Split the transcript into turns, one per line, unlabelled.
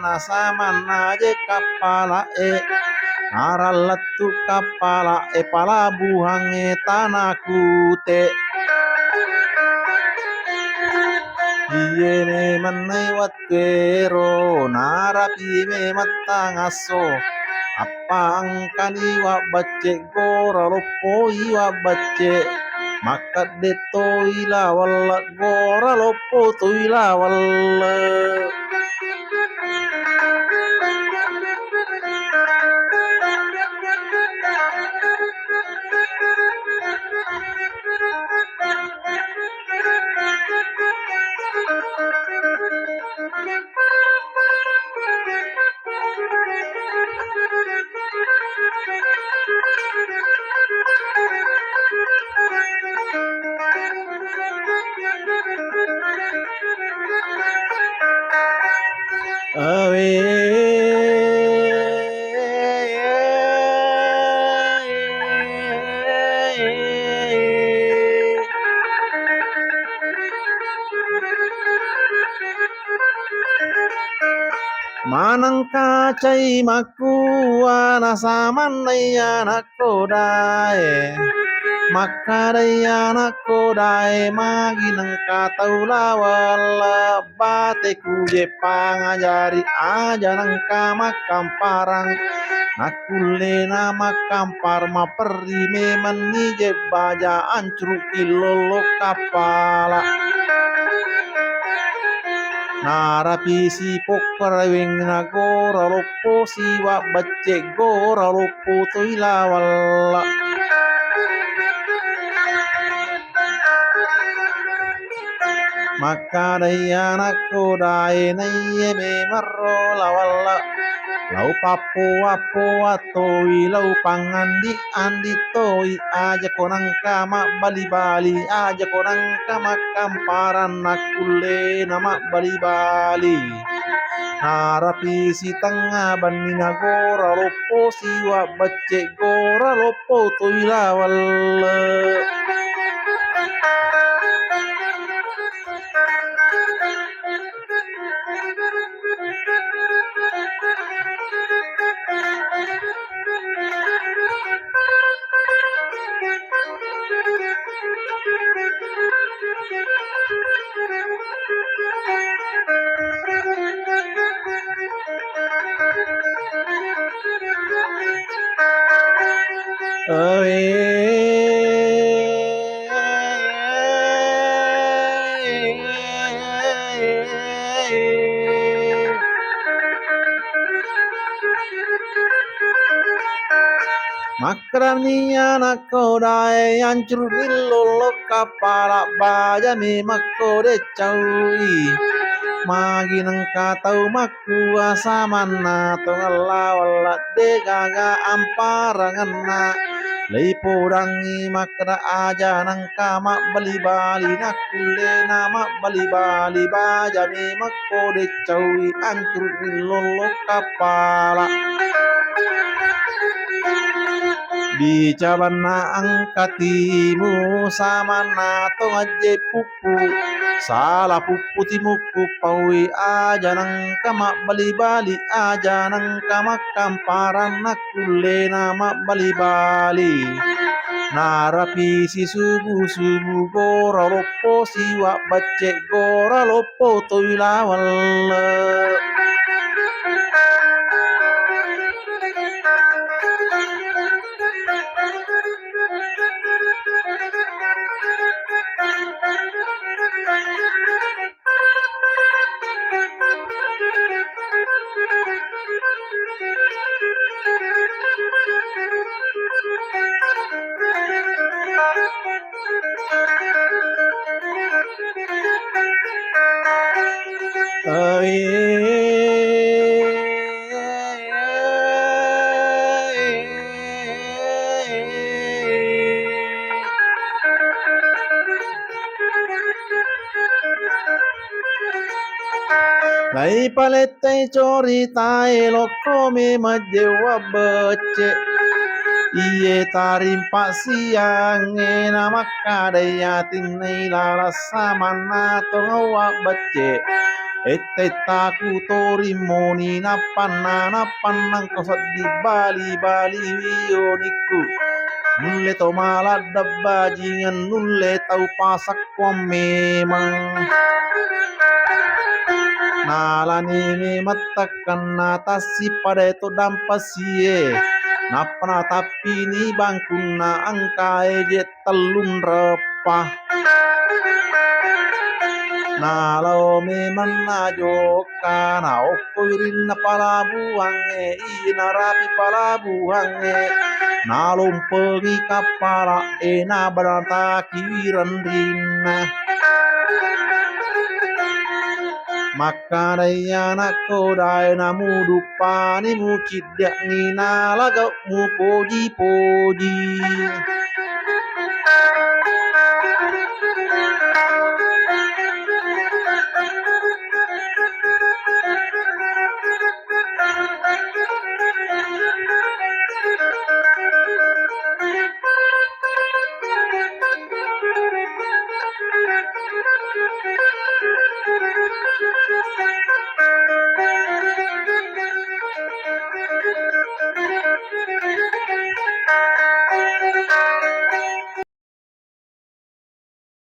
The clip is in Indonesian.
nasa manna je kapala naralatu kapala palabuhan tanaku te iye me manai wattero narapi me mattangaso apa angkani wa bacce gora loppo iwa bacce makat de toila walla gora loppo toila walla manangka cai makua nasamanaya nakodae makadaya nakodae maginang kataula wala bateku je pangajari aja nangka makamparang nakulle nama kampar maperi meman ni je baja ancruk ilolo kapala narapi si pokrawing nagora loppo siwa bacce gora loppo toila walla makadaya nakodae naiye me marro lawalla lau papo apo atoi lau pangandi andi toi aja konang kama bali bali aja konang kama kamparan nakulle nama bali bali harapi si tengah bani nagora loppo siwa bacce gora loppo toila walla makrania nakodae ancur ilolo kapala baja me makode caui maginang katau makua samana tongalla walla de gaga amparanganna leipodangi makra aja nang kama bali bali nakulle nama bali bali baja me makode caui ancur ilolo kapala Bicabana angkatimu sama nato aje pupu salah pupu timuku paui aja nang kama bali bali aja nang kama kamparan nakule nama bali bali narapi si subuh subuh gora lopo siwa bacce gora lopo toila walla Lai palette coritai loko me majewa bece iye tarimpa siang nama kadaya tinai lala samana tongawa bece Ettetaku torimoni napan kosot di bali wioniku. Nulle to maladda bajingan nulle tau pasak kom memang. Nalani me mattakan natasi pada itu dampasie. Napana tapi ni bangkuna angkai je telun repah. Nalau memang najoka na okuirin na palabuhange inarapi palabuhange nalumpengi kapala ena berata kiran rina maka dayana kodai namu dupani mucidyak nina lagau mu poji-poji.